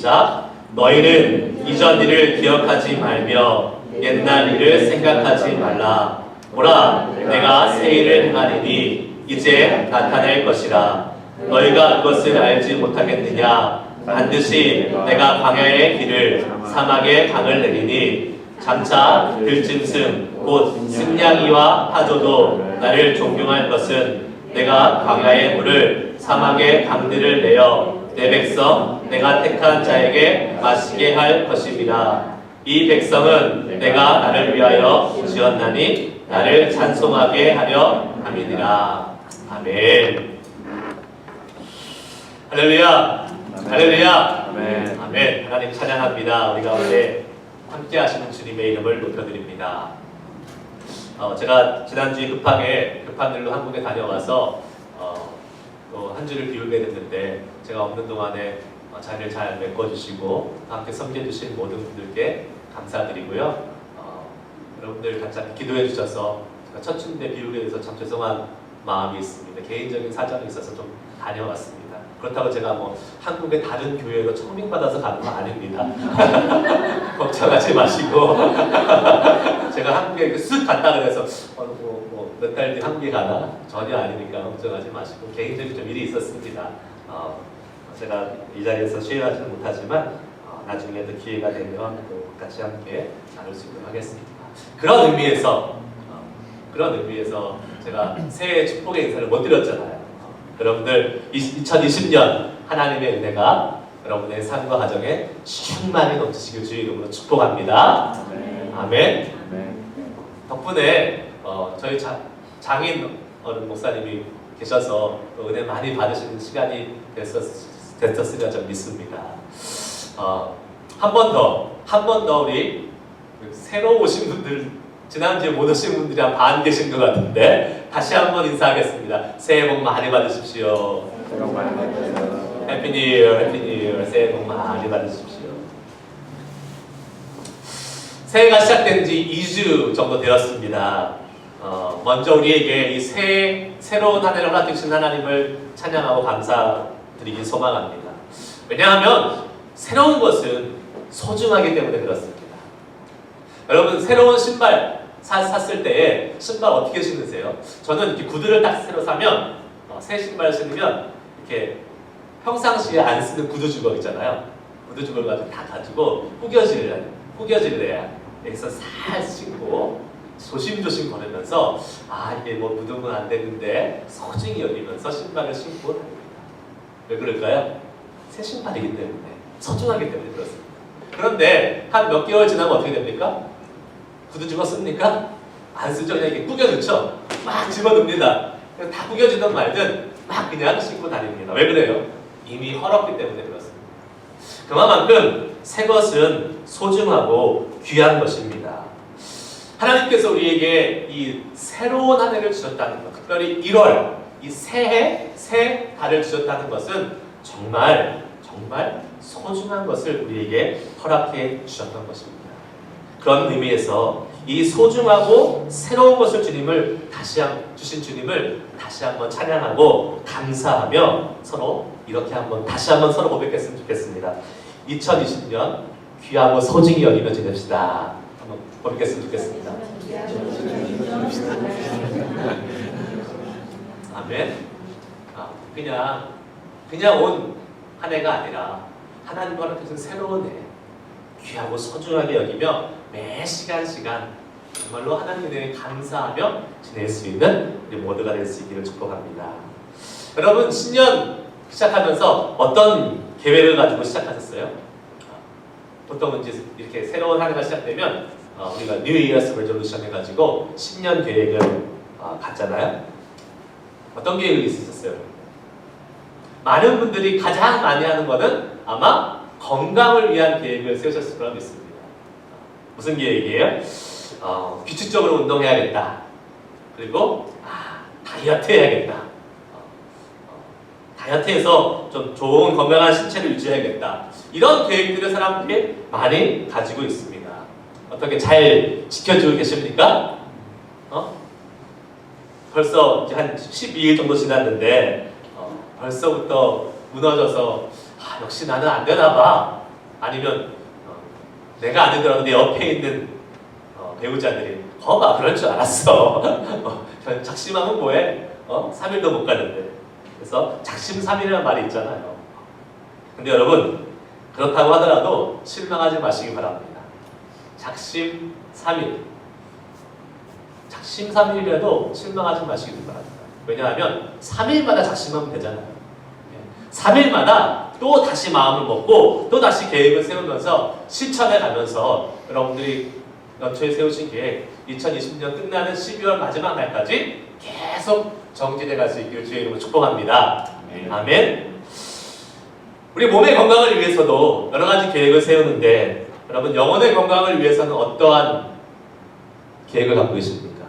자, 너희는 이전 일을 기억하지 말며 옛날 일을 생각하지 말라. 보라, 내가 새 일을 행하리니 이제 나타낼 것이라. 너희가 그것을 알지 못하겠느냐? 반드시 내가 광야의 길을 사막의 강을 내리니 장차 들짐승 곧 승냥이와 하조도 나를 존경할 것은 내가 광야의 물을 사막의 강들을 내어 내 백성 내가 택한 자에게 마시게 할 것입니다. 이 백성은 내가 나를 위하여 지었나니 나를 찬송하게 하려 함이니라. 아멘. 할렐루야. 할렐루야. 아멘. 아멘. 하나님 찬양합니다. 우리 가운데 함께 하시는 주님의 이름을 높여드립니다. 제가 지난주에 급한 일로 한국에 다녀와서 또 한 주를 비우게 됐는데 제가 없는 동안에 자리를 잘 메꿔주시고 함께 섬겨주신 모든 분들께 감사드리고요. 여러분들 같이 기도해 주셔서 제가 첫 주인데 비우게 돼서 참 죄송한 마음이 있습니다. 개인적인 사정이 있어서 좀 다녀왔습니다. 그렇다고 제가 뭐 한국의 다른 교회로 청빙받아서 가는 거 아닙니다. 걱정하지 마시고 제가 한국에 쓱 갔다 그래서 몇 달 뒤 한국에 가나? 전혀 아니니까 걱정하지 마시고 개인적인 좀 일이 있었습니다. 제가 이 자리에서 쉬어하지는 못하지만 나중에도 기회가 되면 또 같이 함께 나눌 수 있도록 하겠습니다. 그런 의미에서 제가 새해 축복의 인사를 못 드렸잖아요. 여러분들 2020년 하나님의 은혜가 여러분의 삶과 가정에 충만히 넘치시길 주의 이름으로 축복합니다. 아멘. 덕분에 저희 장인 어른 목사님이 계셔서 또 은혜 많이 받으시는 시간이 됐었으리라 좀 믿습니다. 한 번 더 우리 새로 오신 분들, 지난주에 못 오신 분들이 한 반 계신 것 같은데 다시 한번 인사하겠습니다. 새해 복 많이 받으십시오. 새해 복 많이 받으세요. 해피 뉴 이어, 해피 뉴 이어. 새해 복 많이 받으십시오. 새해가 시작된 지 2주 정도 되었습니다. 먼저 우리에게 이 새로운 한 해를 허락해주신 하나님을 찬양하고 감사드리기 소망합니다. 왜냐하면 새로운 것은 소중하기 때문에 그렇습니다. 여러분 새로운 신발 샀을 때 신발 어떻게 신으세요? 저는 이렇게 구두를 딱 새로 사면 새 신발 신으면 이렇게 평상시에 안 쓰는 구두 주걱 있잖아요. 구두 주걱을 가지고 구겨질 해야 여기서 살 신고 조심조심 걸으면서 이게 뭐 묻으면 안 되는데 소중히 여기면서 신발을 신고 다닙니다. 왜 그럴까요? 새 신발이기 때문에 소중하기 때문에 그렇습니다. 그런데 한 몇 개월 지나면 어떻게 됩니까? 구두 집어 씁니까? 안 쓰죠. 그냥 이렇게 구겨놓죠. 막 집어넣습니다. 다 구겨지든 말든 막 그냥 신고 다닙니다. 왜 그래요? 이미 헐었기 때문에 그렇습니다. 그만큼 새 것은 소중하고 귀한 것입니다. 하나님께서 우리에게 이 새로운 한 해를 주셨다는 것, 특별히 1월, 이 새해, 새 달을 주셨다는 것은 정말 소중한 것을 우리에게 허락해 주셨던 것입니다. 그런 의미에서 이 소중하고 새로운 것을 주신 주님을 다시 한번 찬양하고 감사하며 서로 이렇게 다시 한번 서로 고백했으면 좋겠습니다. 2020년 귀하고 소중히 여기며 지냅시다. 한번 고백했으면 좋겠습니다. 아멘. 그냥 온 한 해가 아니라 하나님과 함께 새로운 해, 귀하고 소중하게 여기며 매 시간 정말로 하나님에 감사하며 지낼 수 있는 우리 모두가 될 수 있기를 축복합니다. 여러분 신년 시작하면서 어떤 계획을 가지고 시작하셨어요? 보통은 이제 이렇게 새로운 한 해가 시작되면 우리가 New Year's Resolution 해가지고 신년 계획을 갖잖아요. 어떤 계획이 있으셨어요? 많은 분들이 가장 많이 하는 것은 아마 건강을 위한 계획을 세우셨을 거라 믿습니다. 무슨 계획이에요? 규칙적으로 운동해야겠다. 그리고 다이어트 해야겠다. 다이어트해서 좀 좋은 건강한 신체를 유지해야겠다. 이런 계획들을 사람들이 많이 가지고 있습니다. 어떻게 잘 지켜주고 계십니까? 벌써 이제 한 12일 정도 지났는데 벌써부터 무너져서 역시 나는 안 되나 봐. 아니면 내가 아니더라도 내 옆에 있는 배우자들이 거봐 그럴 줄 알았어. 작심하면 뭐해? 3일도 못 가는데. 그래서 작심삼일이라는 말이 있잖아요. 근데 여러분 그렇다고 하더라도 실망하지 마시기 바랍니다. 작심삼일. 작심삼일이라도 실망하지 마시기 바랍니다. 왜냐하면 3일마다 작심하면 되잖아요. 3일마다 또 다시 마음을 먹고 또 다시 계획을 세우면서 실천해 가면서 여러분들이 연초에 세우신 계획 2020년 끝나는 12월 마지막 날까지 계속 정진해 갈 수 있기를 주의 이름으로 축복합니다. 아멘. 우리 몸의 건강을 위해서도 여러 가지 계획을 세우는데 여러분 영혼의 건강을 위해서는 어떠한 계획을 갖고 계십니까?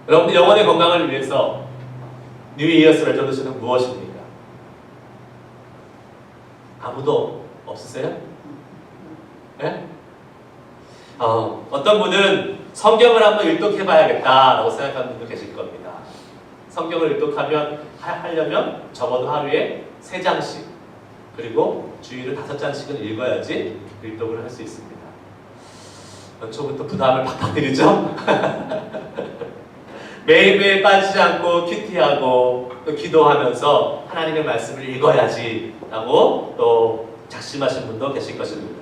여러분들 영혼의 건강을 위해서 뉴 이어스 레졸루션은 무엇입니까? 아무도 없으세요? 네? 어떤 분은 성경을 한번 일독해봐야겠다라고 생각하는 분도 계실 겁니다. 성경을 일독하려면 적어도 하루에 3장씩 그리고 주일을 5장씩은 읽어야지 일독을 할 수 있습니다. 연초부터 부담을 팍팍 드리죠? 매일매일 빠지지 않고 큐티하고 또 기도하면서 하나님의 말씀을 읽어야지 라고 또 작심하신 분도 계실 것입니다.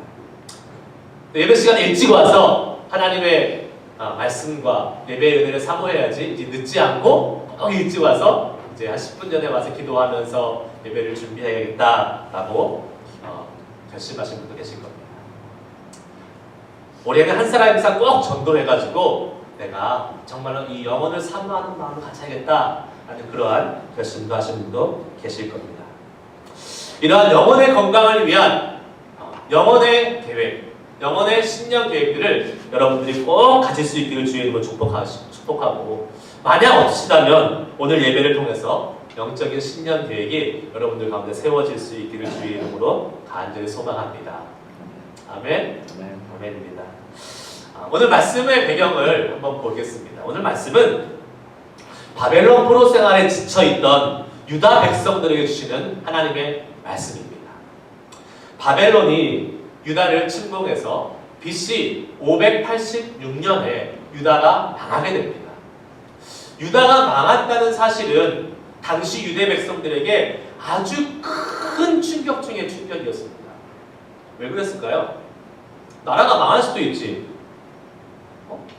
예배 시간에 일찍 와서 하나님의 말씀과 예배의 은혜를 사모해야지 이제 늦지 않고 꼭 일찍 와서 이제 한 10분 전에 와서 기도하면서 예배를 준비해야겠다라고 결심하신 분도 계실 겁니다. 올해는 한 사람 이상 꼭 전도해가지고 내가 정말로 이 영혼을 사모하는 마음을 가져야겠다라는 그러한 결심도 하신 분도 계실 겁니다. 이러한 영혼의 건강을 위한 영혼의 계획, 영혼의 신년 계획들을 여러분들이 꼭 가질 수 있기를 주의 이름으로 축복하고 만약 없으시다면 오늘 예배를 통해서 영적인 신년 계획이 여러분들 가운데 세워질 수 있기를 주의 이름으로 간절히 소망합니다. 아멘. 아멘입니다. 오늘 말씀의 배경을 한번 보겠습니다. 오늘 말씀은 바벨론 포로 생활에 지쳐있던 유다 백성들에게 주시는 하나님의 말씀입니다. 바벨론이 유다를 침공해서 BC 586년에 유다가 망하게 됩니다. 유다가 망했다는 사실은 당시 유대 백성들에게 아주 큰 충격 중에 충격이었습니다. 왜 그랬을까요? 나라가 망할 수도 있지.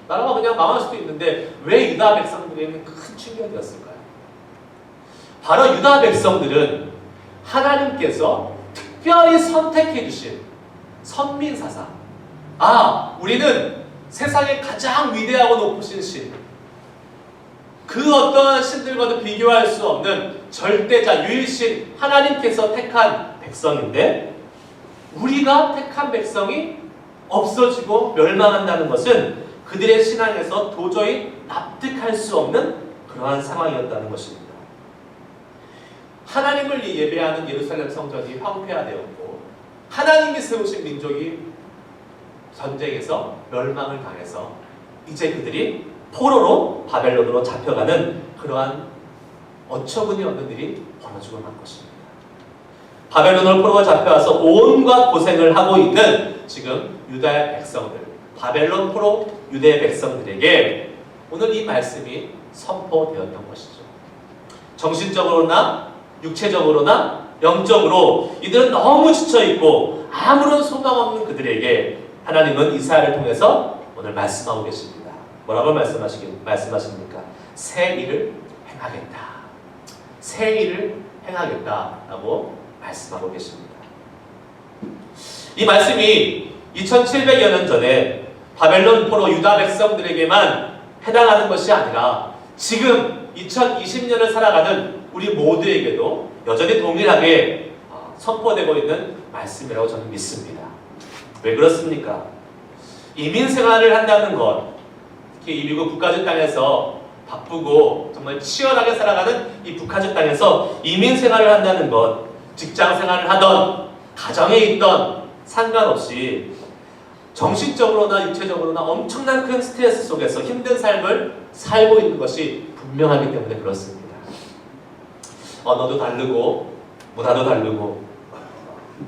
나라가 그냥 망할 수도 있는데 왜 유다 백성들에게는 큰 충격이었을까요? 바로 유다 백성들은 하나님께서 특별히 선택해 주신 선민사상. 우리는 세상에 가장 위대하고 높으신 신, 그 어떠한 신들과도 비교할 수 없는 절대자 유일신 하나님께서 택한 백성인데 우리가 택한 백성이 없어지고 멸망한다는 것은 그들의 신앙에서 도저히 납득할 수 없는 그러한 상황이었다는 것입니다. 하나님을 예배하는 예루살렘 성전이 황폐화되었고 하나님이 세우신 민족이 전쟁에서 멸망을 당해서 이제 그들이 포로로 바벨론으로 잡혀가는 그러한 어처구니 없는 일이 벌어지고 만 것입니다. 바벨론으로 포로가 잡혀와서 온갖 고생을 하고 있는 지금 유다의 백성들, 바벨론 포로 유대의 백성들에게 오늘 이 말씀이 선포되었던 것이죠. 정신적으로나 육체적으로나 영적으로 이들은 너무 지쳐있고 아무런 소망 없는 그들에게 하나님은 이사야를 통해서 오늘 말씀하고 계십니다. 뭐라고 말씀하십니까? 새 일을 행하겠다. 새 일을 행하겠다라고 말씀하고 계십니다. 이 말씀이 2700여 년 전에 바벨론 포로 유다 백성들에게만 해당하는 것이 아니라 지금 2020년을 살아가는 우리 모두에게도 여전히 동일하게 선포되고 있는 말씀이라고 저는 믿습니다. 왜 그렇습니까? 이민 생활을 한다는 것, 특히 이 미국 북가주 땅에서 바쁘고 정말 치열하게 살아가는 이 북가주 땅에서 이민 생활을 한다는 것, 직장 생활을 하던 가정에 있던 상관없이 정신적으로나 육체적으로나 엄청난 큰 스트레스 속에서 힘든 삶을 살고 있는 것이 분명하기 때문에 그렇습니다. 언어도 다르고 문화도 다르고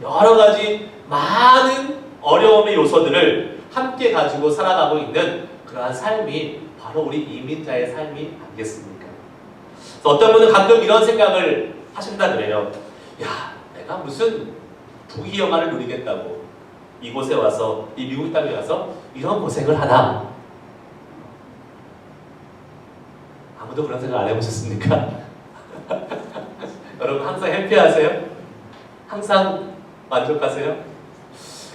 여러 가지 많은 어려움의 요소들을 함께 가지고 살아가고 있는 그러한 삶이 바로 우리 이민자의 삶이 아니겠습니까? 어떤 분은 가끔 이런 생각을 하신다 그래요. 야, 내가 무슨 부귀영화를 누리겠다고 이곳에 와서, 이 미국 땅에 와서 이런 고생을 하나? 아무도 그런 생각 안 해보셨습니까? 여러분 항상 해피하세요? 항상 만족하세요?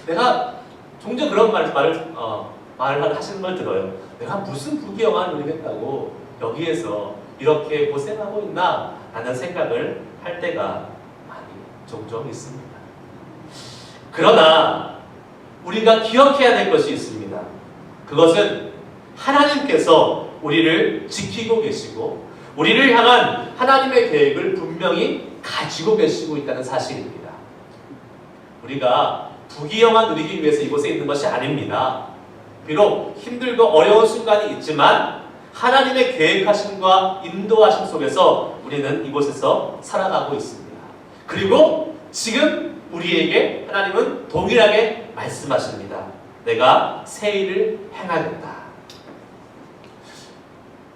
내가 종종 그런 말을 하시는 걸 들어요. 내가 무슨 부귀영화를 누리겠다고 여기에서 이렇게 고생하고 있나? 라는 생각을 할 때가 많이 종종 있습니다. 그러나 우리가 기억해야 될 것이 있습니다. 그것은 하나님께서 우리를 지키고 계시고 우리를 향한 하나님의 계획을 분명히 가지고 계시고 있다는 사실입니다. 우리가 부귀영화 누리기 위해서 이곳에 있는 것이 아닙니다. 비록 힘들고 어려운 순간이 있지만 하나님의 계획하심과 인도하심 속에서 우리는 이곳에서 살아가고 있습니다. 그리고 지금 우리에게 하나님은 동일하게 말씀하십니다. 내가 새 일을 행하겠다.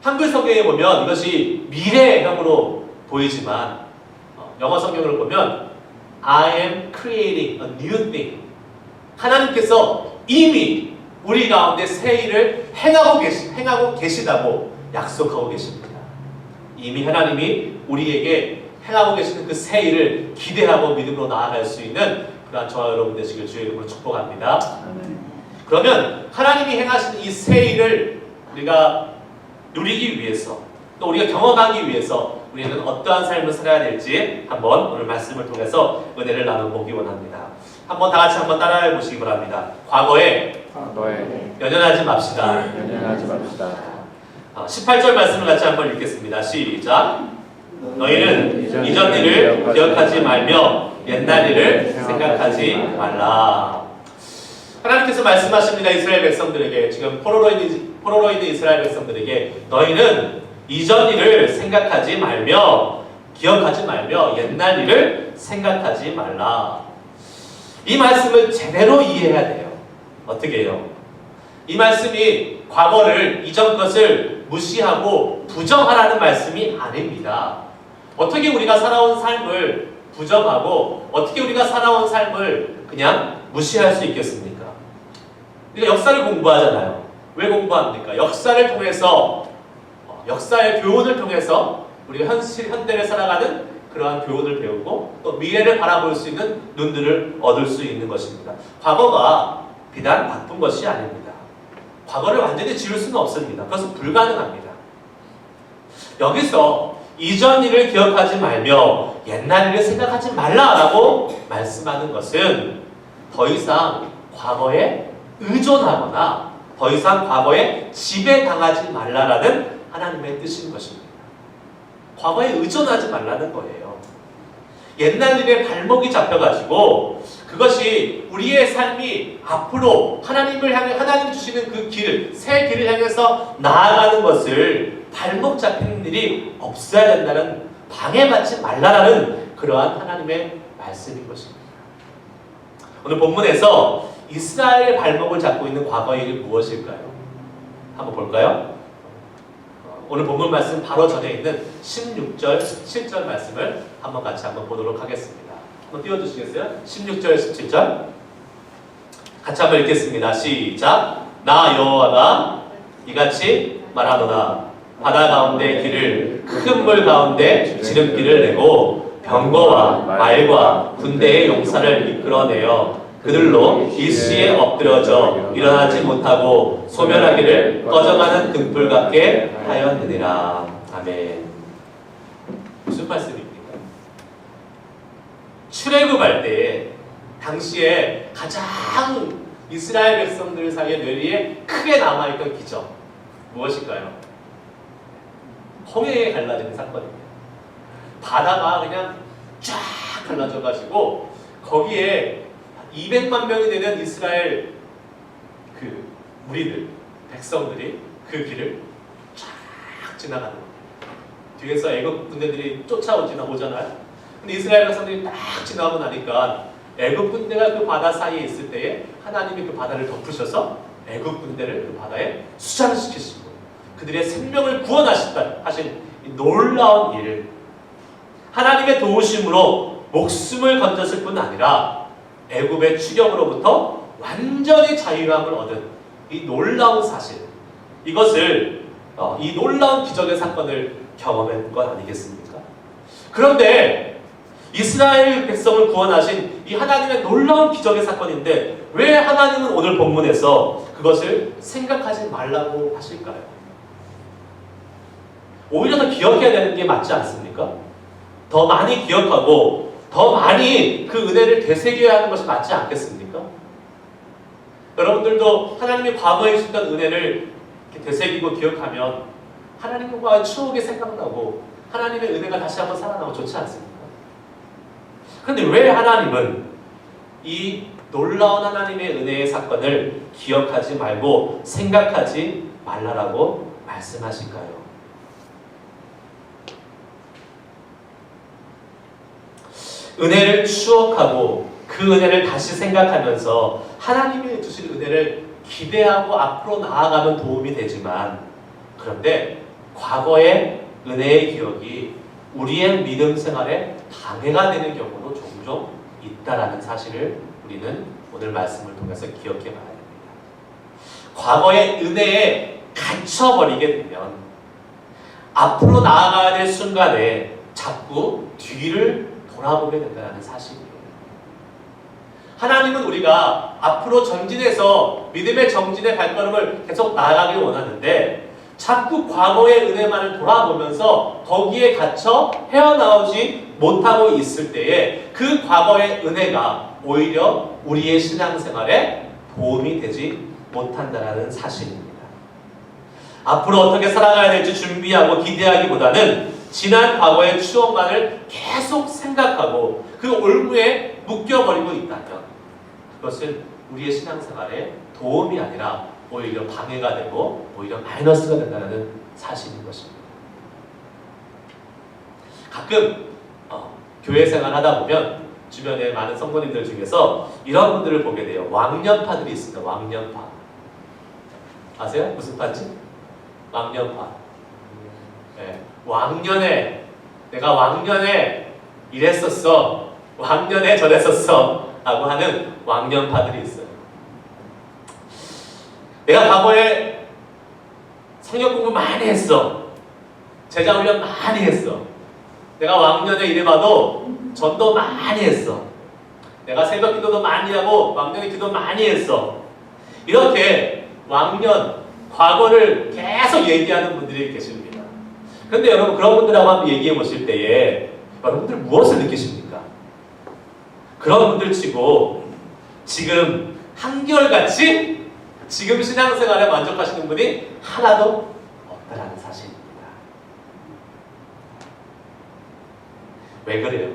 한글 성경에 보면 이것이 미래형으로 보이지만 영어 성경을 보면 I am creating a new thing. 하나님께서 이미 우리 가운데 새 일을 행하고 계시다고 약속하고 계십니다. 이미 하나님이 우리에게 행하고 계시는 그 새 일을 기대하고 믿음으로 나아갈 수 있는 그러한 저와 여러분 되시길 주의 이름으로 축복합니다. 그러면 하나님이 행하시는 이 새 일을 우리가 누리기 위해서 또 우리가 경험하기 위해서 우리는 어떠한 삶을 살아야 될지 한번 오늘 말씀을 통해서 은혜를 나눠보기 원합니다. 한번 다 같이 한번 따라해 보시기 바랍니다. 과거에 연연하지 맙시다. 18절 말씀을 같이 한번 읽겠습니다. 시작. 너희는 이전 일을 기억하지 말며 옛날 일을 생각하지 말라. 하나님께서 말씀하십니다. 이스라엘 백성들에게, 지금 포로로 있는 이스라엘 백성들에게 너희는 이전 일을 생각하지 말며 기억하지 말며 옛날 일을 생각하지 말라. 이 말씀을 제대로 이해해야 돼요. 어떻게 해요? 이 말씀이 과거를, 이전 것을 무시하고 부정하라는 말씀이 아닙니다. 어떻게 우리가 살아온 삶을 부정하고 어떻게 우리가 살아온 삶을 그냥 무시할 수 있겠습니까? 우리가 역사를 공부하잖아요. 왜 공부합니까? 역사를 통해서, 역사의 교훈을 통해서 우리가 현대를 살아가는 그러한 교훈을 배우고 또 미래를 바라볼 수 있는 눈들을 얻을 수 있는 것입니다. 과거가 비단 나쁜 것이 아닙니다. 과거를 완전히 지울 수는 없습니다. 그것은 불가능합니다. 여기서 이전 일을 기억하지 말며 옛날 일을 생각하지 말라라고 말씀하는 것은 더 이상 과거에 의존하거나 더 이상 과거에 지배당하지 말라라는 하나님의 뜻인 것입니다. 과거에 의존하지 말라는 거예요. 옛날 일에 발목이 잡혀가지고 그것이 우리의 삶이 앞으로 하나님을 향해 하나님이 주시는 그 길을, 새 길을 향해서 나아가는 것을 발목 잡히는 일이 없어야 된다는, 방해받지 말라라는 그러한 하나님의 말씀인 것입니다. 오늘 본문에서 이스라엘의 발목을 잡고 있는 과거의 일이 무엇일까요? 한번 볼까요? 오늘 본문 말씀 바로 전에 있는 16절, 17절 말씀을 한번 같이 한번 보도록 하겠습니다. 한번 띄워주시겠어요? 16절, 17절 같이 한번 읽겠습니다. 시작. 나 여호와가 이같이 말하노라. 바다 가운데 길을 큰 물 가운데 지름길을 내고 병거와 말과 군대의 용사를 이끌어내어 그들로 일시에 엎드려져 일어나지 못하고 소멸하기를 꺼져가는 등불 같게 하였느니라. 아멘. 무슨 말씀입니까? 출애굽할 때 당시에 가장 이스라엘 백성들 사이의 뇌리에 크게 남아있던 기적 무엇일까요? 홍해에 갈라지는 사건입니다. 바다가 그냥 쫙 갈라져가지고 거기에 200만 명이 되는 이스라엘 그 무리들, 백성들이 그 길을 쫙 지나가는 겁니다. 뒤에서 애국 군대들이 오잖아요. 근데 이스라엘 백성들이 딱 지나가고 나니까 애굽 군대가 그 바다 사이에 있을 때에 하나님이 그 바다를 덮으셔서 애굽 군대를 그 바다에 수장시키시고 그들의 생명을 구원하셨다 하신 이 놀라운 일, 하나님의 도우심으로 목숨을 건졌을 뿐 아니라 애굽의 추격으로부터 완전히 자유함을 얻은 이 놀라운 사실, 이것을 이 놀라운 기적의 사건을 경험한 것 아니겠습니까? 그런데 이스라엘 백성을 구원하신 이 하나님의 놀라운 기적의 사건인데 왜 하나님은 오늘 본문에서 그것을 생각하지 말라고 하실까요? 오히려 더 기억해야 되는 게 맞지 않습니까? 더 많이 기억하고 더 많이 그 은혜를 되새겨야 하는 것이 맞지 않겠습니까? 여러분들도 하나님이 과거에 주셨던 은혜를 이렇게 되새기고 기억하면 하나님과의 추억이 생각나고 하나님의 은혜가 다시 한번 살아나고 좋지 않습니까? 그런데 왜 하나님은 이 놀라운 하나님의 은혜의 사건을 기억하지 말고 생각하지 말라라고 말씀하실까요? 은혜를 추억하고 그 은혜를 다시 생각하면서 하나님이 주신 은혜를 기대하고 앞으로 나아가면 도움이 되지만, 그런데 과거의 은혜의 기억이 우리의 믿음 생활에 방해가 되는 경우도 종종 있다라는 사실을 우리는 오늘 말씀을 통해서 기억해 봐야 됩니다. 과거의 은혜에 갇혀버리게 되면 앞으로 나아가야 될 순간에 자꾸 뒤를 돌아보게 된다는 사실이에요. 하나님은 우리가 앞으로 전진해서 믿음의 정진의 발걸음을 계속 나아가길 원하는데 자꾸 과거의 은혜만을 돌아보면서 거기에 갇혀 헤어나오지 못하고 있을 때에 그 과거의 은혜가 오히려 우리의 신앙생활에 도움이 되지 못한다는 사실입니다. 앞으로 어떻게 살아가야 될지 준비하고 기대하기보다는 지난 과거의 추억만을 계속 생각하고 그 올무에 묶여버리고 있다면 그것은 우리의 신앙생활에 도움이 아니라 오히려 방해가 되고 오히려 마이너스가 된다는 사실인 것입니다. 가끔 교회 생활 하다 보면 주변에 많은 성도님들 중에서 이런 분들을 보게 돼요. 왕년파들이 있습니다. 왕년파. 아세요? 무슨 파인지? 왕년파. 네. 내가 왕년에 이랬었어, 왕년에 저랬었어 라고 하는 왕년파들이 있어요. 내가 과거에 성경 공부 많이 했어, 제자 훈련 많이 했어, 내가 왕년에 이래봐도 전도 많이 했어, 내가 새벽 기도도 많이 하고 왕년에 기도 많이 했어, 이렇게 왕년, 과거를 계속 얘기하는 분들이 계십니다. 그런데 여러분, 그런 분들하고 한번 얘기해 보실 때에 여러분들 무엇을 느끼십니까? 그런 분들 치고 지금 한결같이 지금 신앙생활에 만족하시는 분이 하나도 없다라는 사실입니다. 왜 그래요?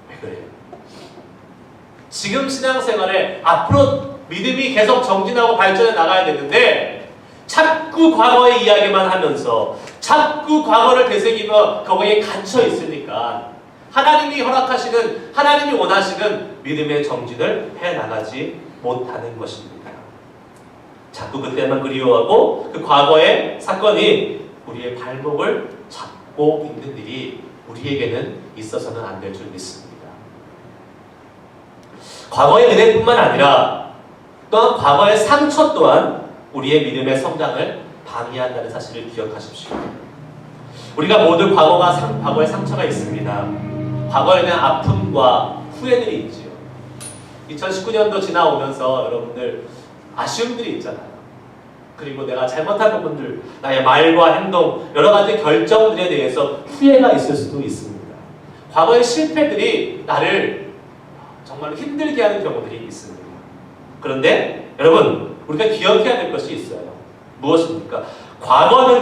왜 그래요? 지금 신앙생활에 앞으로 믿음이 계속 정진하고 발전해 나가야 되는데 자꾸 과거의 이야기만 하면서 자꾸 과거를 되새기며 거기에 갇혀 있으니까 하나님이 허락하시는, 하나님이 원하시는 믿음의 정진을 해나가지 못하는 것입니다. 자꾸 그때만 그리워하고 그 과거의 사건이 우리의 발목을 잡고 있는 일이 우리에게는 있어서는 안 될 줄 믿습니다. 과거의 은혜뿐만 아니라 또한 과거의 상처 또한 우리의 믿음의 성장을 방해한다는 사실을 기억하십시오. 우리가 모두 과거의 상처가 있습니다. 과거에 대한 아픔과 후회들이 있지요. 2019년도 지나오면서 여러분들 아쉬움들이 있잖아요. 그리고 내가 잘못한 부분들, 나의 말과 행동, 여러 가지 결정들에 대해서 후회가 있을 수도 있습니다. 과거의 실패들이 나를 정말 힘들게 하는 경우들이 있습니다. 그런데 여러분, 우리가 기억해야 될 것이 있어요. 무엇입니까? 과거는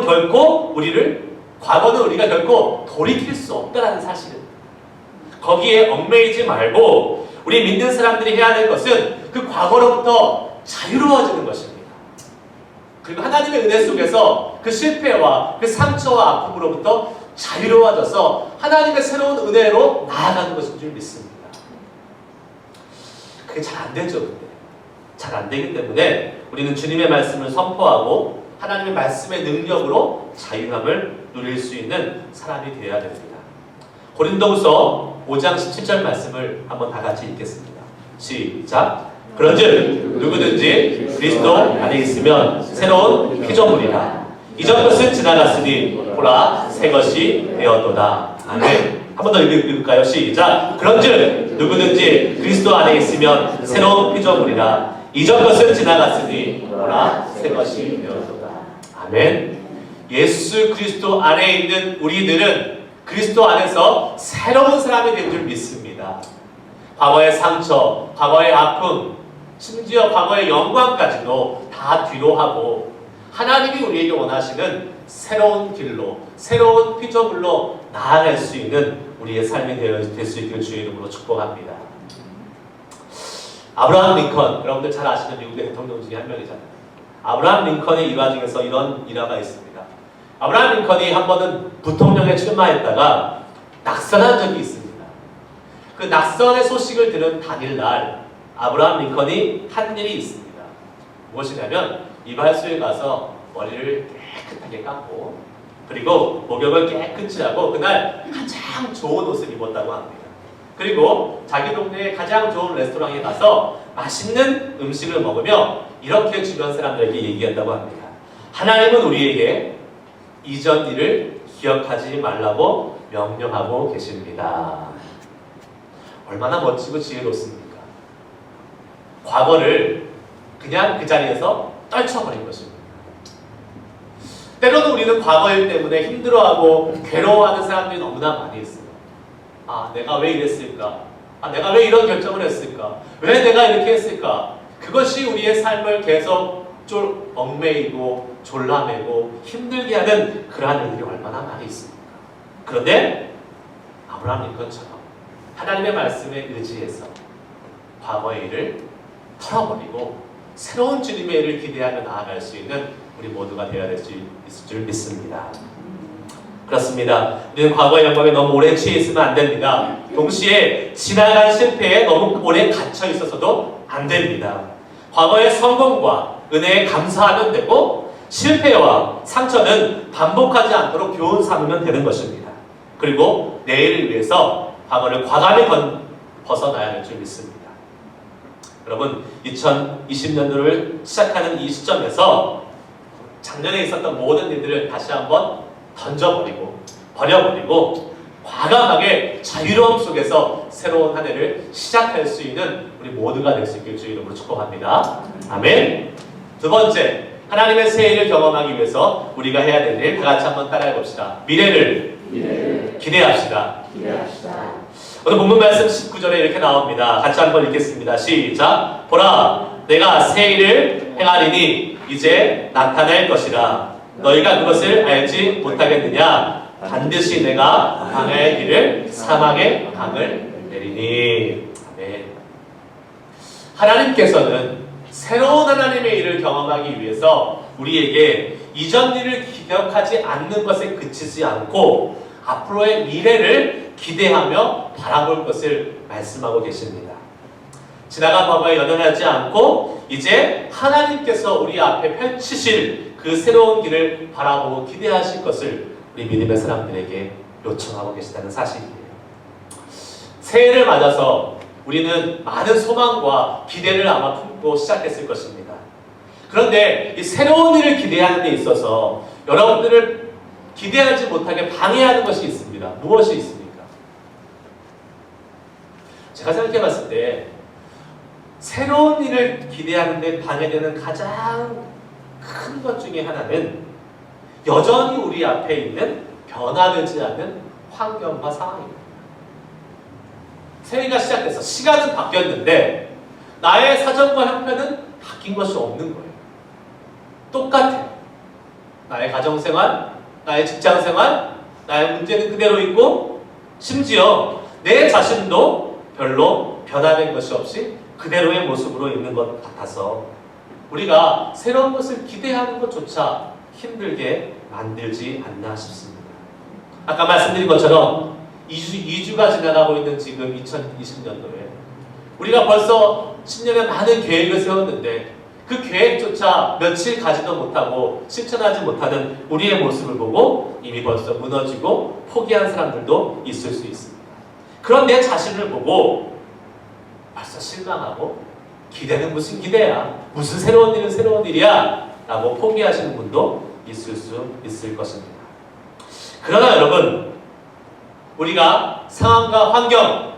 우리가 결코 돌이킬 수 없다는 사실은, 거기에 얽매이지 말고 우리 믿는 사람들이 해야 될 것은 그 과거로부터 자유로워지는 것입니다. 그리고 하나님의 은혜 속에서 그 실패와 그 상처와 아픔으로부터 자유로워져서 하나님의 새로운 은혜로 나아가는 것인 줄 믿습니다. 그게 잘 안 되죠. 잘 안 되기 때문에 우리는 주님의 말씀을 선포하고 하나님의 말씀의 능력으로 자유함을 누릴 수 있는 사람이 되어야 됩니다. 고린도후서 5장 17절 말씀을 한번 다 같이 읽겠습니다. 시작. 그런즉 누구든지 그리스도 안에 있으면 새로운 피조물이라. 이전 것은 지나갔으니 보라 새 것이 되었도다. 아멘. 한 번 더 읽을까요? 시작. 그런즉 누구든지 그리스도 안에 있으면 새로운 피조물이라. 이전 것은 지나갔으니 보라 새 것이 되었도다. 아멘. 예수 그리스도 안에 있는 우리들은 그리스도 안에서 새로운 사람이 된 줄 믿습니다. 과거의 상처, 과거의 아픔, 심지어 과거의 영광까지도 다 뒤로 하고 하나님이 우리에게 원하시는 새로운 길로, 새로운 피조물로 나아갈 수 있는 우리의 삶이 될 수 있기를 주의 이름으로 축복합니다. 아브라함 링컨, 여러분들 잘 아시는 미국의 대통령 중에 한 명이잖아요. 아브라함 링컨의 일화 중에서 이런 일화가 있습니다. 아브라함 링컨이 한 번은 부통령에 출마했다가 낙선한 적이 있습니다. 그 낙선의 소식을 들은 당일날 아브라함 링컨이 한 일이 있습니다. 무엇이냐면 이발소에 가서 머리를 깨끗하게 깎고 그리고 목욕을 깨끗이 하고 그날 가장 좋은 옷을 입었다고 합니다. 그리고 자기 동네에 가장 좋은 레스토랑에 가서 맛있는 음식을 먹으며 이렇게 주변 사람들에게 얘기한다고 합니다. 하나님은 우리에게 이전 일을 기억하지 말라고 명령하고 계십니다. 얼마나 멋지고 지혜롭습니까? 과거를 그냥 그 자리에서 떨쳐버린 것입니다. 때로는 우리는 과거 일 때문에 힘들어하고 괴로워하는 사람들이 너무나 많이 있어요. 아, 내가 왜 이랬을까? 아, 내가 왜 이런 결정을 했을까? 왜 내가 이렇게 했을까? 그것이 우리의 삶을 계속 얽매이고 졸라매고 힘들게 하는 그러한 일들이 얼마나 많이 있습니까? 그런데 아브라함 링컨처럼 하나님의 말씀에 의지해서 과거의 일을 털어버리고 새로운 주님의 일을 기대하며 나아갈 수 있는 우리 모두가 되어야 될 수 있을 줄 믿습니다. 그렇습니다. 우리는 과거의 영광에 너무 오래 취해 있으면 안 됩니다. 동시에 지나간 실패에 너무 오래 갇혀 있어서도 안 됩니다. 과거의 성공과 은혜에 감사하면 되고 실패와 상처는 반복하지 않도록 교훈 삼으면 되는 것입니다. 그리고 내일을 위해서 과거를 과감히 벗어나야 할 줄 믿습니다. 여러분, 2020년도를 시작하는 이 시점에서 작년에 있었던 모든 일들을 다시 한번 던져버리고 버려버리고 과감하게 자유로움 속에서 새로운 한 해를 시작할 수 있는 우리 모두가 될 수 있길 주의 이름으로 축복합니다. 아멘. 두 번째, 하나님의 새 일을 경험하기 위해서 우리가 해야 될 일 다 같이 한번 따라해 봅시다. 미래를 기대합시다. 오늘 본문 말씀 19절에 이렇게 나옵니다. 같이 한번 읽겠습니다. 시작. 보라, 내가 새 일을 행하리니 이제 나타날 것이라. 너희가 그것을 알지 못하겠느냐? 반드시 내가 광야의 길을 사막의 강을 내리니. 아멘. 하나님께서는 새로운 하나님의 일을 경험하기 위해서 우리에게 이전 일을 기억하지 않는 것에 그치지 않고 앞으로의 미래를 기대하며 바라볼 것을 말씀하고 계십니다. 지나간 과거에 연연하지 않고 이제 하나님께서 우리 앞에 펼치실 그 새로운 길을 바라보고 기대하실 것을 우리 믿음의 사람들에게 요청하고 계시다는 사실이에요. 새해를 맞아서 우리는 많은 소망과 기대를 아마 품고 시작했을 것입니다. 그런데 이 새로운 일을 기대하는 데 있어서 여러분들을 기대하지 못하게 방해하는 것이 있습니다. 무엇이 있습니까? 제가 생각해 봤을 때 새로운 일을 기대하는 데 방해되는 가장 큰 것 중에 하나는 여전히 우리 앞에 있는 변화되지 않는 환경과 상황입니다. 새해가 시작돼서 시간은 바뀌었는데 나의 사정과 형편은 바뀐 것이 없는 거예요. 똑같아요. 나의 가정생활, 나의 직장생활, 나의 문제는 그대로 있고 심지어 내 자신도 별로 변화된 것이 없이 그대로의 모습으로 있는 것 같아서 우리가 새로운 것을 기대하는 것조차 힘들게 만들지 않나 싶습니다. 아까 말씀드린 것처럼 2주가 지나가고 있는 지금 2020년도에 우리가 벌써 신년에 많은 계획을 세웠는데 그 계획조차 며칠 가지도 못하고 실천하지 못하는 우리의 모습을 보고 이미 벌써 무너지고 포기한 사람들도 있을 수 있습니다. 그런 내 자신을 보고 벌써 실망하고 기대는 무슨 기대야? 무슨 새로운 일은 새로운 일이야? 라고 포기하시는 분도 있을 수 있을 것입니다. 그러나 여러분, 우리가 상황과 환경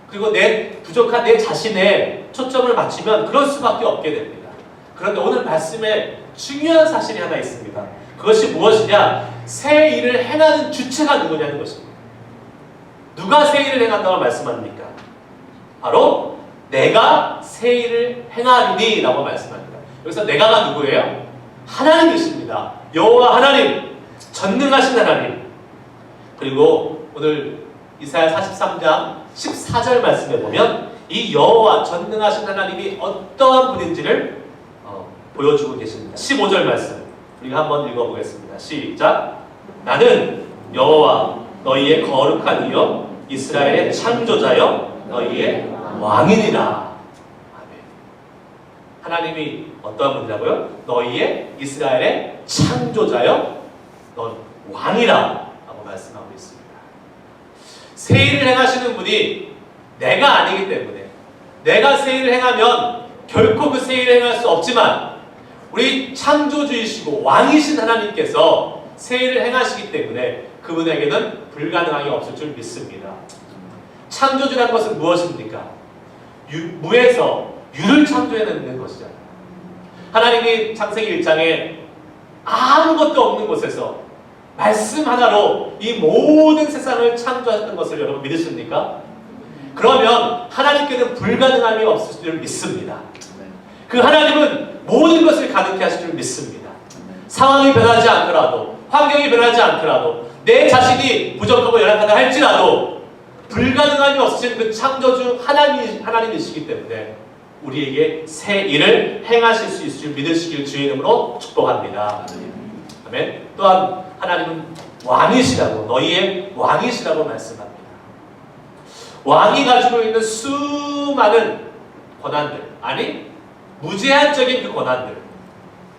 그리고 내 부족한 내 자신에 초점을 맞추면 그럴 수밖에 없게 됩니다. 그런데 오늘 말씀에 중요한 사실이 하나 있습니다. 그것이 무엇이냐? 새 일을 행하는 주체가 누구냐는 것입니다. 누가 새 일을 행한다고 말씀합니까? 바로 내가 새 일을 행하리니 라고 말씀합니다. 여기서 내가가 누구예요? 하나님이십니다. 여호와 하나님, 전능하신 하나님. 그리고 오늘 이사야 43장 14절 말씀에 보면 이 여호와 전능하신 하나님이 어떠한 분인지를 보여주고 계십니다. 15절 말씀 우리가 한번 읽어보겠습니다. 시작. 나는 여호와 너희의 거룩한 이여 이스라엘의 창조자여 너희의 왕이니라. 아멘. 하나님이 어떠한 분이라고요? 너희의 이스라엘의 창조자여 넌 왕이라 라고 말씀하고 있습니다. 새 일을 행하시는 분이 내가 아니기 때문에 내가 새 일을 행하면 결코 그 새 일을 행할 수 없지만 우리 창조주이시고 왕이신 하나님께서 새 일을 행하시기 때문에 그분에게는 불가능함이 없을 줄 믿습니다. 창조주라는 것은 무엇입니까? 무에서 유를 창조해내는 것이잖아요. 하나님이 창세기 1장에 아무것도 없는 곳에서 말씀 하나로 이 모든 세상을 창조하셨던 것을 여러분 믿으십니까? 그러면 하나님께는 불가능함이 없을 줄 믿습니다. 그 하나님은 모든 것을 가능케 하실 줄 믿습니다. 상황이 변하지 않더라도 환경이 변하지 않더라도 내 자신이 부족하고 연약하다 할지라도 불가능함이 없으신 그 창조주 하나님이시기 때문에 우리에게 새 일을 행하실 수 있을 줄 믿으시길 주의 이름으로 축복합니다. 아멘. 또한 하나님은 왕이시라고 너희의 왕이시라고 말씀합니다. 왕이 가지고 있는 수많은 권한들 아니 무제한적인 그 권한들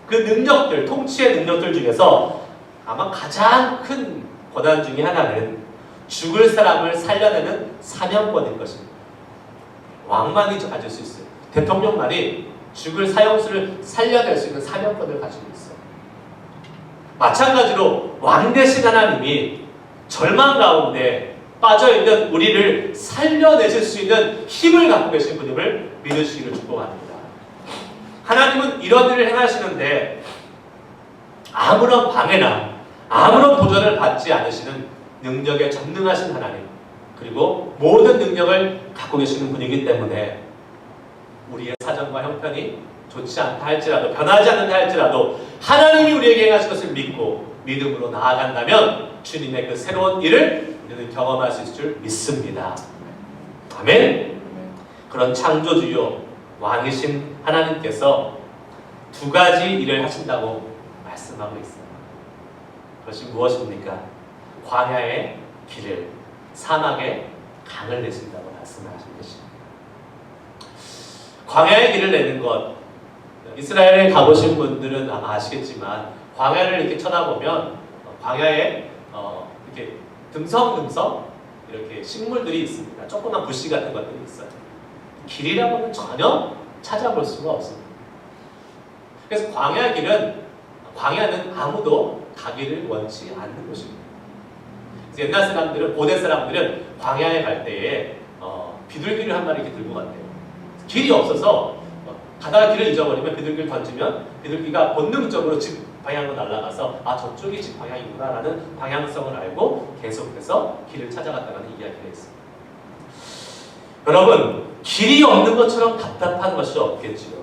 그 능력들 통치의 능력들 중에서 아마 가장 큰 권한 중에 하나는 죽을 사람을 살려내는 사명권일 것입니다. 왕만이 가질 수 있어요. 대통령만이 죽을 사형수를 살려낼 수 있는 사명권을 가지고 있어요. 마찬가지로 왕 대신 하나님이 절망 가운데 빠져있는 우리를 살려내실 수 있는 힘을 갖고 계신 분임을 믿으시기를 축복합니다. 하나님은 이런 일을 행하시는데 아무런 방해나 아무런 도전을 받지 않으시는 능력에 전능하신 하나님 그리고 모든 능력을 갖고 계시는 분이기 때문에 우리의 사정과 형편이 좋지 않다 할지라도 변하지 않는다 할지라도 하나님이 우리에게 행하신 것을 믿고 믿음으로 나아간다면 주님의 그 새로운 일을 우리는 경험할 수 있을 줄 믿습니다. 아멘. 그런 창조주요 왕이신 하나님께서 두 가지 일을 하신다고 말씀하고 있어요. 그것이 무엇입니까? 광야의 길을 사막에 강을 내신다고 말씀하신 것입니다. 광야의 길을 내는 것 이스라엘에 가보신 분들은 아마 아시겠지만 광야를 이렇게 쳐다보면 광야에 이렇게 듬성듬성 이렇게 식물들이 있습니다. 조그만 부시 같은 것들이 있어요. 길이라고는 전혀 찾아볼 수가 없습니다. 그래서 광야는 아무도 가기를 원치 않는 곳입니다. 옛날 사람들은 고대 사람들은 광야에 갈 때에 비둘기를 한 마리 이렇게 들고 갔대요. 길이 없어서 가다가 길을 잊어버리면 비둘기를 던지면 비둘기가 본능적으로 집 방향으로 날아가서 아 저쪽이 집 방향이구나 라는 방향성을 알고 계속해서 길을 찾아갔다는 이야기가 있습니다. 여러분 길이 없는 것처럼 답답한 것이 없겠지요.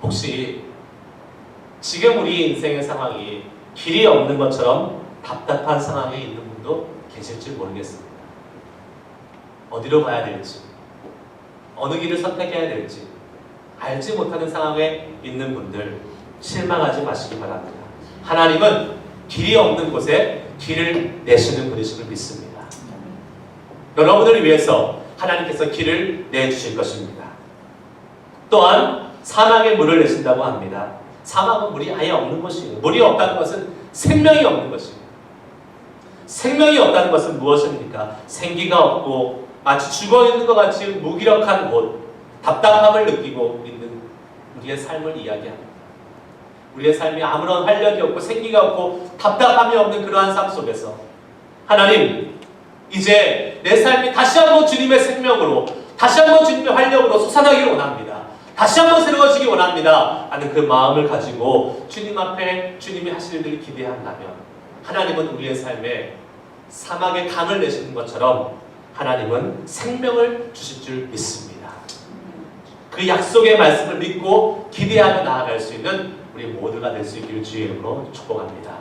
혹시 지금 우리 인생의 상황이 길이 없는 것처럼 답답한 상황에 있는 분도 계실지 모르겠습니다. 어디로 가야 될지 어느 길을 선택해야 될지 알지 못하는 상황에 있는 분들 실망하지 마시기 바랍니다. 하나님은 길이 없는 곳에 길을 내시는 분이심을 믿습니다. 여러분을 위해서 하나님께서 길을 내주실 것입니다. 또한 사막에 물을 내신다고 합니다. 사막은 물이 아예 없는 것이에요. 물이 없다는 것은 생명이 없는 것이에요. 생명이 없다는 것은 무엇입니까? 생기가 없고 마치 죽어있는 것 같이 무기력한 곳, 답답함을 느끼고 있는 우리의 삶을 이야기합니다. 우리의 삶이 아무런 활력이 없고 생기가 없고 답답함이 없는 그러한 삶 속에서 하나님, 이제 내 삶이 다시 한번 주님의 생명으로, 다시 한번 주님의 활력으로 솟아나기를 원합니다. 다시 한번 새로워지기 원합니다 하는 그 마음을 가지고 주님 앞에 주님이 하실 일을 기대한다면 하나님은 우리의 삶에 사막에 강을 내시는 것처럼 하나님은 생명을 주실 줄 믿습니다. 그 약속의 말씀을 믿고 기대하며 나아갈 수 있는 우리 모두가 될 수 있기를 주의 이름으로 축복합니다.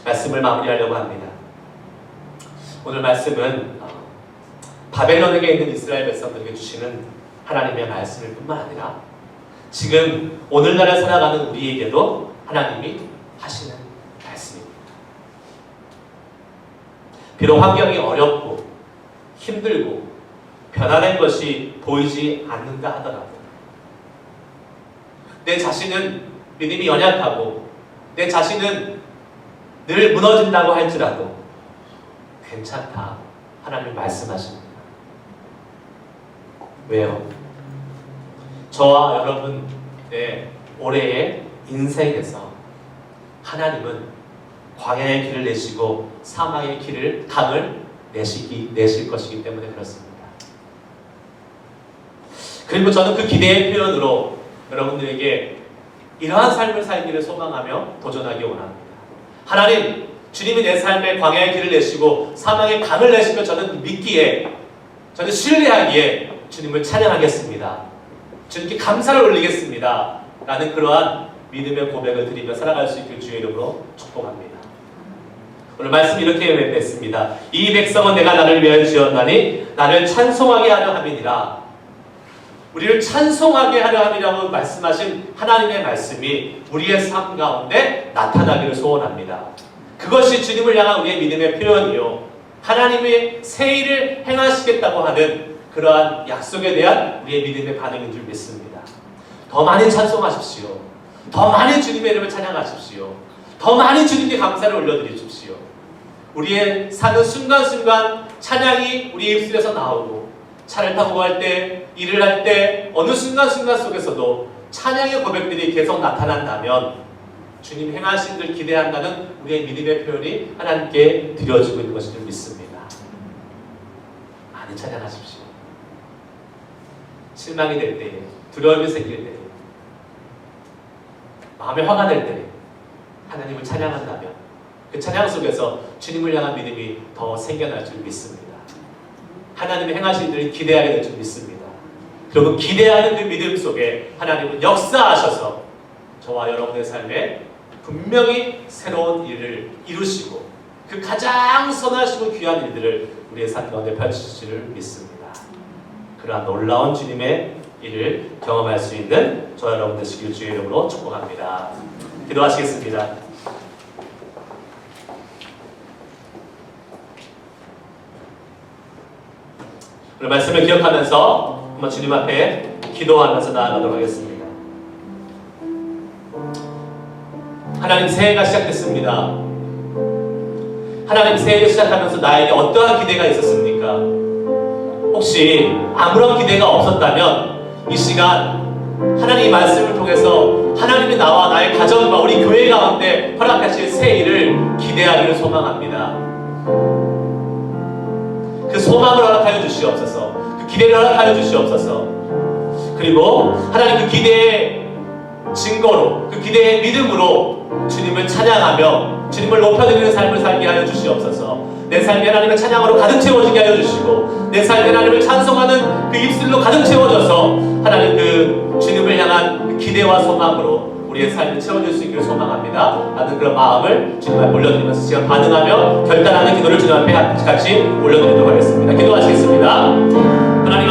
말씀을 마무리하려고 합니다. 오늘 말씀은 바벨론에게 있는 이스라엘 백성들에게 주시는 하나님의 말씀일 뿐만 아니라 지금 오늘날을 살아가는 우리에게도 하나님이 하시는 말씀입니다. 비록 환경이 어렵고 힘들고 변화된 것이 보이지 않는다 하더라도 내 자신은 믿음이 연약하고 내 자신은 늘 무너진다고 할지라도 괜찮다 하나님 말씀하십니다. 왜요? 저와 여러분의 올해의 인생에서 하나님은 광야의 길을 내시고 사막의 길을 강을 내실 것이기 때문에 그렇습니다. 그리고 저는 그 기대의 표현으로 여러분들에게 이러한 삶을 살기를 소망하며 도전하기 원합니다. 하나님, 주님이 내 삶에 광야의 길을 내시고 사막의 강을 내시며 저는 믿기에, 저는 신뢰하기에 주님을 찬양하겠습니다. 주님께 감사를 올리겠습니다. 라는 그러한 믿음의 고백을 드리며 살아갈 수 있길 주의 이름으로 축복합니다. 오늘 말씀 이렇게 맺습니다. 이 백성은 내가 나를 위하여 지었나니 나를 찬송하게 하려 함이니라. 우리를 찬송하게 하려 함이라고 말씀하신 하나님의 말씀이 우리의 삶 가운데 나타나기를 소원합니다. 그것이 주님을 향한 우리의 믿음의 표현이요, 하나님의 새 일을 행하시겠다고 하는 그러한 약속에 대한 우리의 믿음의 반응인 줄 믿습니다. 더 많이 찬송하십시오. 더 많이 주님의 이름을 찬양하십시오. 더 많이 주님께 감사를 올려드리십시오. 우리의 사는 순간순간 찬양이 우리의 입술에서 나오고, 차를 타고 갈 때, 일을 할 때, 어느 순간순간 속에서도 찬양의 고백들이 계속 나타난다면 주님 행하신 들 기대한다는 우리의 믿음의 표현이 하나님께 드려지고 있는 것을 믿습니다. 많이 찬양하십시오. 실망이 될 때에, 두려움이 생길 때에, 마음에 화가 될 때에 하나님을 찬양한다면 그 찬양 속에서 주님을 향한 믿음이 더 생겨날 줄 믿습니다. 하나님의 행하신 일을 기대하게 될 줄 믿습니다. 그리고 기대하는 그 믿음 속에 하나님은 역사하셔서 저와 여러분의 삶에 분명히 새로운 일을 이루시고 그 가장 선하시고 귀한 일들을 우리의 삶 가운데 펼치실 줄 믿습니다. 그러한 놀라운 주님의 일을 경험할 수 있는 저 여러분 되시길 주의 이름으로 축복합니다. 기도하시겠습니다. 오늘 말씀을 기억하면서 한번 주님 앞에 기도하면서 나아가도록 하겠습니다. 하나님, 새해가 시작됐습니다. 하나님, 새해를 시작하면서 나에게 어떠한 기대가 있었습니까? 혹시 아무런 기대가 없었다면 이 시간 하나님의 말씀을 통해서 하나님이 나와 나의 가정과 우리 교회 가운데 허락하실 새 일을 기대하기를 소망합니다. 그 소망을 허락하여 주시옵소서. 그 기대를 허락하여 주시옵소서. 그리고 하나님, 그 기대의 증거로, 그 기대의 믿음으로 주님을 찬양하며 주님을 높여드리는 삶을 살게 하여 주시옵소서. 내 삶이 하나님의 찬양으로 가득 채워지게 하여 주시고 내 삶이 하나님을 찬송하는 그 입술로 가득 채워져서 하나님 그 주님을 향한 그 기대와 소망으로 우리의 삶을 채워줄 수 있기를 소망합니다. 라는 그런 마음을 주님 앞에 올려드리면서 지금 반응하며 결단하는 기도를 주님 앞에 같이 올려드리도록 하겠습니다. 기도하시겠습니다. 하나님